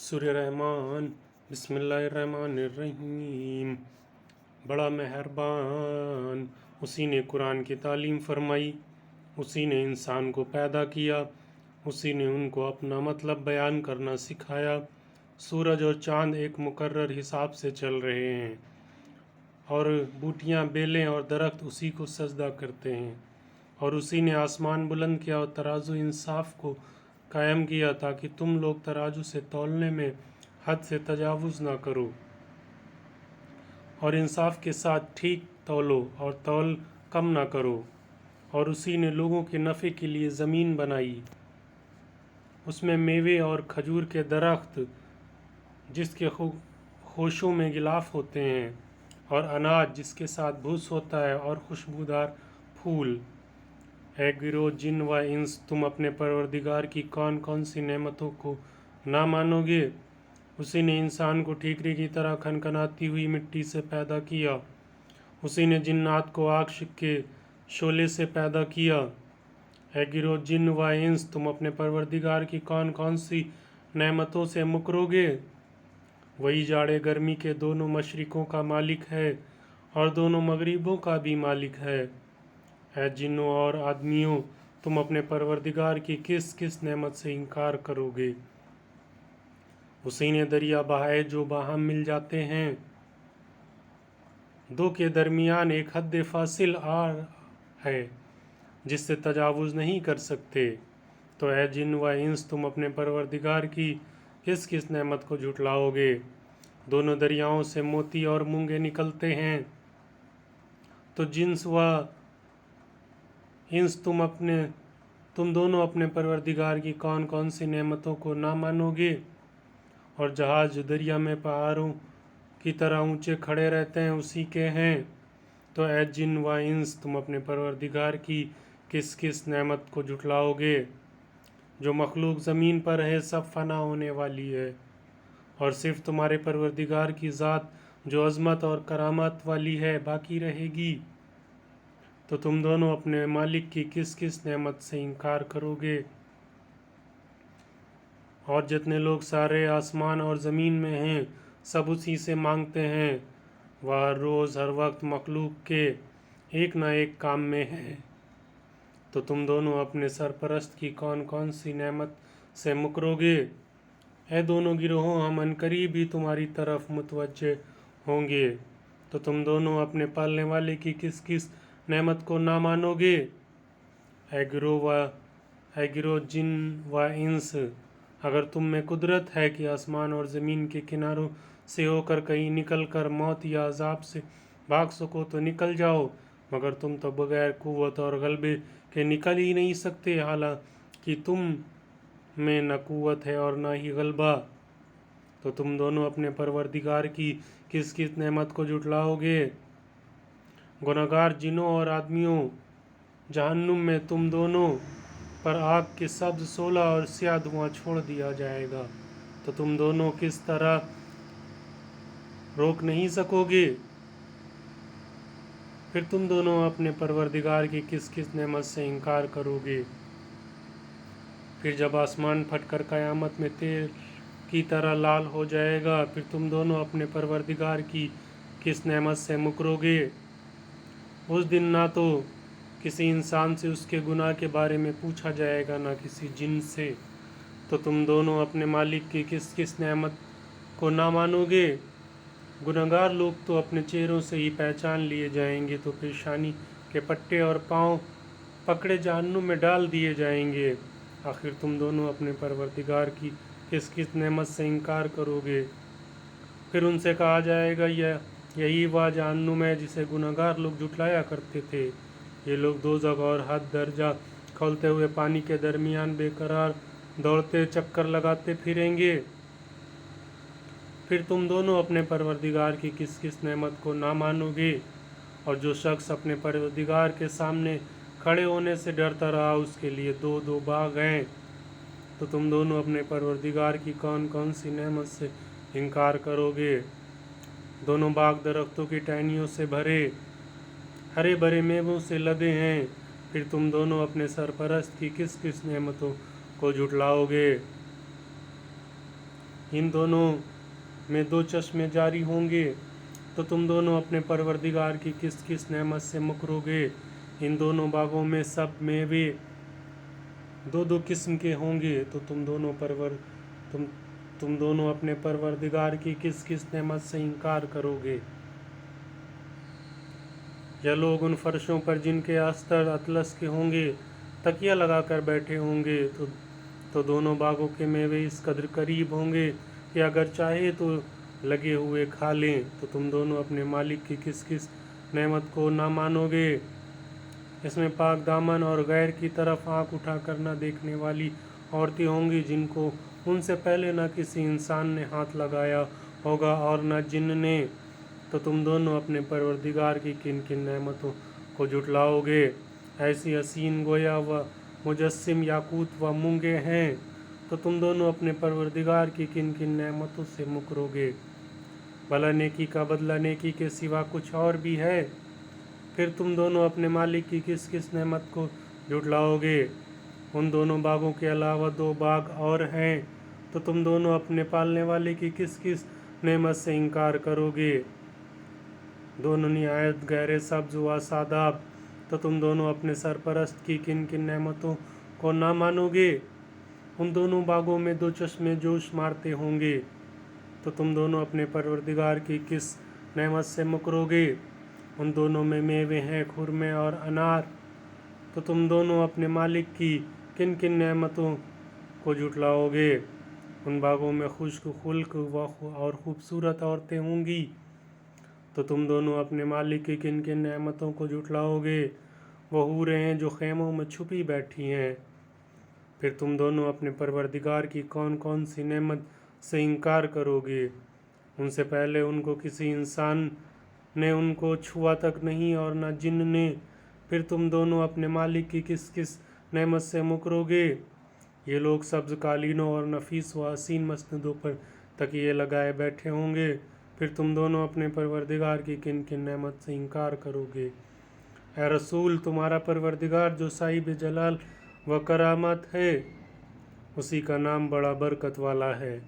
سورہ رحمان بسم اللہ الرحمن الرحیم۔ بڑا مہربان اسی نے قرآن کی تعلیم فرمائی، اسی نے انسان کو پیدا کیا، اسی نے ان کو اپنا مطلب بیان کرنا سکھایا۔ سورج اور چاند ایک مقرر حساب سے چل رہے ہیں اور بوٹیاں، بیلیں اور درخت اسی کو سجدہ کرتے ہیں، اور اسی نے آسمان بلند کیا اور ترازو انصاف کو قائم کیا تاکہ تم لوگ ترازو سے تولنے میں حد سے تجاوز نہ کرو، اور انصاف کے ساتھ ٹھیک تولو اور تول کم نہ کرو۔ اور اسی نے لوگوں کے نفع کے لیے زمین بنائی، اس میں میوے اور کھجور کے درخت جس کے خوشوں میں غلاف ہوتے ہیں، اور اناج جس کے ساتھ بھوس ہوتا ہے، اور خوشبودار پھول۔ اے گروہ جن و انس، تم اپنے پروردگار کی کون کون سی نعمتوں کو نہ مانو گے؟ اسی نے انسان کو ٹھیکری کی طرح کھنکھناتی ہوئی مٹی سے پیدا کیا، اسی نے جنات کو آگ کے شعلے سے پیدا کیا۔ اے گروہ جن و انس، تم اپنے پروردگار کی کون کون سی نعمتوں سے مکرو گے؟ وہی جاڑے گرمی کے دونوں مشرقوں کا مالک ہے اور دونوں مغربوں کا بھی مالک ہے۔ اے جنوں اور آدمیوں، تم اپنے پروردگار کی کس کس نعمت سے انکار کرو گے؟ اسی نے دریا بہائے جو باہم مل جاتے ہیں، دو کے درمیان ایک حد فاصل ہے جس سے تجاوز نہیں کر سکتے۔ تو اے جن و انس، تم اپنے پروردگار کی کس کس نعمت کو جھٹلاؤ گے؟ دونوں دریاؤں سے موتی اور مونگے نکلتے ہیں، تو جنس و انس تم دونوں اپنے پروردگار کی کون کون سی نعمتوں کو نہ مانو گے؟ اور جہاز جو دریا میں پہاڑوں کی طرح اونچے کھڑے رہتے ہیں اسی کے ہیں۔ تو اے جن و انس، تم اپنے پروردگار کی کس کس نعمت کو جھٹلاؤ گے؟ جو مخلوق زمین پر ہے سب فنا ہونے والی ہے، اور صرف تمہارے پروردگار کی ذات جو عظمت اور کرامت والی ہے باقی رہے گی۔ تو تم دونوں اپنے مالک کی کس کس نعمت سے انکار کرو گے؟ اور جتنے لوگ سارے آسمان اور زمین میں ہیں سب اسی سے مانگتے ہیں، وہ ہر روز ہر وقت مخلوق کے ایک نہ ایک کام میں ہے۔ تو تم دونوں اپنے سرپرست کی کون کون سی نعمت سے مکرو گے؟ اے دونوں گروہوں، ہم عنقریب ہی تمہاری طرف متوجہ ہوں گے۔ تو تم دونوں اپنے پالنے والے کی کس کس نعمت کو نہ مانو گے؟ اے گروہ جن و انس، اگر تم میں قدرت ہے کہ آسمان اور زمین کے کناروں سے ہو کر کہیں نکل کر موت یا عذاب سے بھاگ سکو تو نکل جاؤ، مگر تم تو بغیر قوت اور غلبے کے نکل ہی نہیں سکتے، حالانکہ تم میں نہ قوت ہے اور نہ ہی غلبہ۔ تو تم دونوں اپنے پروردگار کی کس کس نعمت کو جھٹلاؤ گے؟ گنہگار جنوں اور آدمیوں، جہنم میں تم دونوں پر آگ کے سبز شعلہ اور سیاہ دھواں چھوڑ دیا جائے گا، تو تم دونوں کس طرح روک نہیں سکو گے؟ پھر تم دونوں اپنے پروردگار کی کس کس نعمت سے انکار کرو گے؟ پھر جب آسمان پھٹ کر قیامت میں تیل کی طرح لال ہو جائے گا، پھر تم دونوں اپنے پروردگار کی کس نعمت سے مکرو گے؟ اس دن نہ تو کسی انسان سے اس کے گناہ کے بارے میں پوچھا جائے گا، نہ کسی جن سے۔ تو تم دونوں اپنے مالک کی کس کس نعمت کو نہ مانو گے؟ گنہگار لوگ تو اپنے چہروں سے ہی پہچان لیے جائیں گے، تو پیشانی کے پٹے اور پاؤں پکڑے جہنم میں ڈال دیے جائیں گے۔ آخر تم دونوں اپنے پروردگار کی کس کس نعمت سے انکار کرو گے؟ پھر ان سے کہا جائے گا، یہی وہ جہنم ہے جسے گنہگار لوگ جھٹلایا کرتے تھے۔ یہ لوگ دوزخ اور حد درجہ کھولتے ہوئے پانی کے درمیان بے قرار دوڑتے چکر لگاتے پھریں گے۔ پھر تم دونوں اپنے پروردگار کی کس کس نعمت کو نہ مانو گے؟ اور جو شخص اپنے پروردگار کے سامنے کھڑے ہونے سے ڈرتا رہا اس کے لیے دو دو باغ ہیں۔ تو تم دونوں اپنے پروردگار کی کون کون سی نعمت سے انکار کرو گے؟ دونوں باغ درختوں کی ٹہنیوں سے بھرے، ہرے بھرے میووں سے لدے ہیں۔ پھر تم دونوں اپنے سرپرست کی کس کس نعمتوں کو جھٹلاؤ گے؟ ان دونوں میں دو چشمے جاری ہوں گے تو تم دونوں اپنے پروردگار کی کس کس نعمت سے مکرو گے؟ ان دونوں باغوں میں سب میوے دو دو قسم کے ہوں گے تو تم دونوں اپنے پروردگار کی کس کس نعمت سے انکار کرو گے؟ یا لوگ ان فرشوں پر جن کے استر اطلس کے ہوں گے تکیہ لگا کر بیٹھے ہوں گے تو دونوں باغوں کے میوے اس قدر قریب ہوں گے کہ اگر چاہے تو لگے ہوئے کھا لیں، تو تم دونوں اپنے مالک کی کس کس نعمت کو نہ مانو گے؟ اس میں پاک دامن اور غیر کی طرف آنکھ اٹھا کر نہ دیکھنے والی عورتیں ہوں گی جن کو ان سے پہلے نہ کسی انسان نے ہاتھ لگایا ہوگا اور نہ جن نے۔ تو تم دونوں اپنے پروردگار کی کن کن نعمتوں کو جھٹلاؤ گے؟ ایسی حسین گویا و مجسم یاقوت و مونگے ہیں، تو تم دونوں اپنے پروردگار کی کن کن نعمتوں سے مکرو گے؟ بھلا نیکی کا بدلہ نیکی کے سوا کچھ اور بھی ہے؟ پھر تم دونوں اپنے مالک کی کس کس نعمت کو جھٹلاؤ گے؟ ان دونوں باغوں کے علاوہ دو باغ اور ہیں، تو تم دونوں اپنے پالنے والے کی کس کس نعمت سے انکار کرو گے؟ دونوں نہایت گہرے سبز و شاداب، تو تم دونوں اپنے سرپرست کی کن کن نعمتوں کو نہ مانو گے؟ ان دونوں باغوں میں دو چشمے جوش مارتے ہوں گے، تو تم دونوں اپنے پروردگار کی کس نعمت سے مکرو گے؟ ان دونوں میں میوے ہیں خرمے اور انار، تو تم دونوں اپنے مالک کی کن کن نعمتوں کو جھٹلاؤ گے؟ ان باغوں میں خشک خلق اور خوبصورت عورتیں ہوں گی، تو تم دونوں اپنے مالک کی کن کن نعمتوں کو جھٹلاؤ گے؟ وہ حوریں ہیں جو خیموں میں چھپی بیٹھی ہیں۔ پھر تم دونوں اپنے پروردگار کی کون کون سی نعمت سے انکار کرو گے؟ ان سے پہلے ان کو کسی انسان نے ان کو چھوا تک نہیں اور نہ جن نے۔ پھر تم دونوں اپنے مالک کی کس کس نعمت سے مکرو گے؟ یہ لوگ سبز قالینوں اور نفیس و حسین مسندوں پر تکیے لگائے بیٹھے ہوں گے۔ پھر تم دونوں اپنے پروردگار کی کن کن نعمت سے انکار کرو گے؟ اے رسول، تمہارا پروردگار جو صاحب جلال و کرامت ہے، اسی کا نام بڑا برکت والا ہے۔